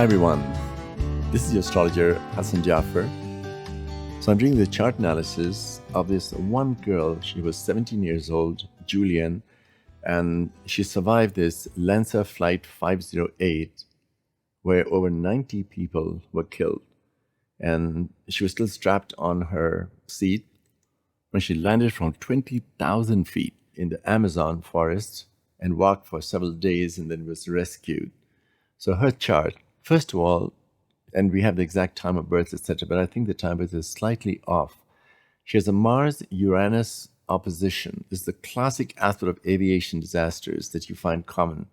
Hi everyone, this is your astrologer Hassan Jaffer. So I'm doing the chart analysis of this one girl. She was 17 years old, Julian, and she survived this Lancer Flight 508 where over 90 people were killed. And she was still strapped on her seat when she landed from 20,000 feet in the Amazon forest and walked for several days and then was rescued. So her chart, first of all, and we have the exact time of birth, etc., but I think the time of birth is slightly off. She has a Mars-Uranus opposition. This is the classic aspect of aviation disasters that you find common.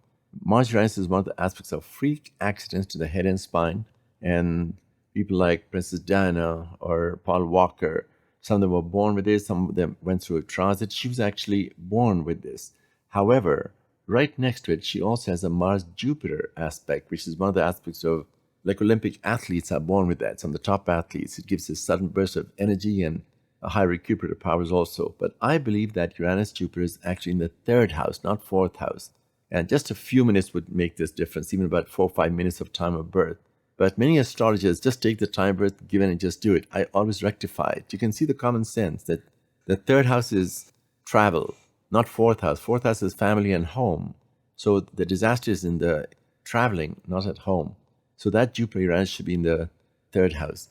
Mars-Uranus is one of the aspects of freak accidents to the head and spine, and people like Princess Diana or Paul Walker, some of them were born with this, some of them went through a transit. She was actually born with this. However, right next to it, she also has a Mars-Jupiter aspect, which is one of the aspects of, like Olympic athletes are born with that. Some of the top athletes, it gives a sudden burst of energy and a high recuperative powers also. But I believe that Uranus-Jupiter is actually in the third house, not fourth house. And just a few minutes would make this difference, even about 4 or 5 minutes of time of birth. But many astrologers just take the time of birth given and just do it. I always rectify it. You can see the common sense that the third house is travel, not fourth house. Fourth house is family and home. So the disaster is in the traveling, not at home. So that Jupiter-Uranus should be in the third house.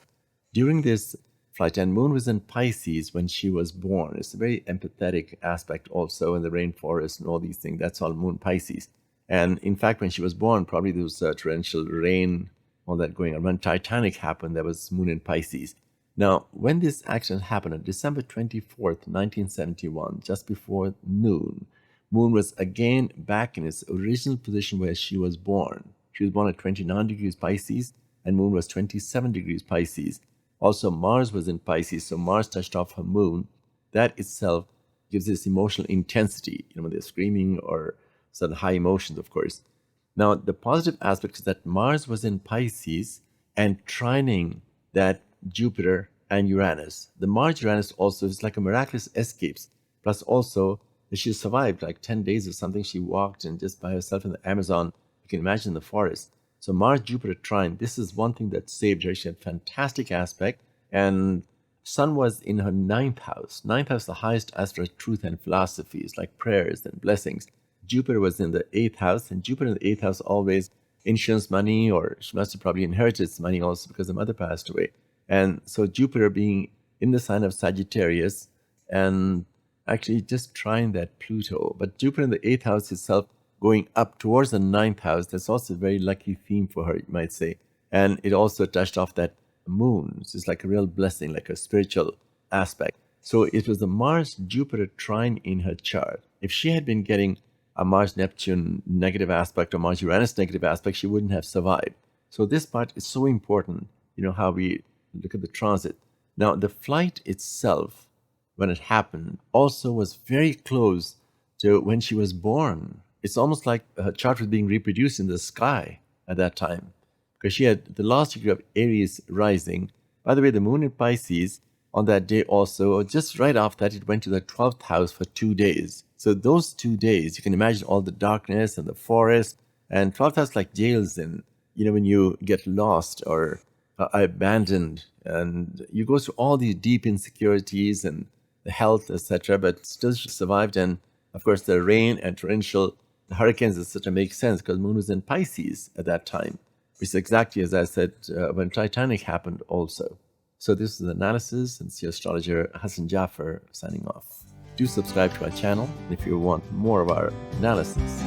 During this flight, and Moon was in Pisces when she was born. It's a very empathetic aspect also in the rainforest and all these things. That's all Moon Pisces. And in fact, when she was born, probably there was torrential rain, all that going on. When Titanic happened, there was Moon in Pisces. Now, when this accident happened on December 24th, 1971, just before noon, Moon was again back in its original position where she was born. She was born at 29 degrees Pisces, and Moon was 27 degrees Pisces. Also, Mars was in Pisces, so Mars touched off her Moon. That itself gives this emotional intensity, when they're screaming or certain high emotions, of course. Now, the positive aspect is that Mars was in Pisces and trining that Jupiter and Uranus. The Mars-Uranus also is like a miraculous escape. Plus also, she survived like 10 days or something. She walked and just by herself in the Amazon. You can imagine the forest. So Mars-Jupiter trine, this is one thing that saved her. She had fantastic aspect. And Sun was in her ninth house. Ninth house, the highest aspect of truth and philosophies, like prayers and blessings. Jupiter was in the eighth house, and Jupiter in the eighth house always insurance money, or she must have probably inherited some money also because her mother passed away. And so Jupiter being in the sign of Sagittarius and actually just trying that Pluto. But Jupiter in the eighth house itself going up towards the ninth house, that's also a very lucky theme for her, you might say. And it also touched off that Moon, which is like a real blessing, like a spiritual aspect. So it was the Mars-Jupiter trine in her chart. If she had been getting a Mars-Neptune negative aspect or Mars-Uranus negative aspect, she wouldn't have survived. So this part is so important, how we look at the transit. Now, the flight itself, when it happened, also was very close to when she was born. It's almost like her chart was being reproduced in the sky at that time because she had the last degree of Aries rising. By the way, the Moon in Pisces on that day also, just right after that, it went to the 12th house for 2 days. So those 2 days, you can imagine all the darkness and the forest. And 12th house like jails in, when you get lost or abandoned and you go through all these deep insecurities and the health, etc., but still she survived. And of course, the rain and torrential, the hurricanes, etc., make sense because Moon was in Pisces at that time, which is exactly as I said when Titanic happened also. So this is the analysis, and it's your astrologer Hassan Jaffer signing off. Do subscribe to our channel if you want more of our analysis.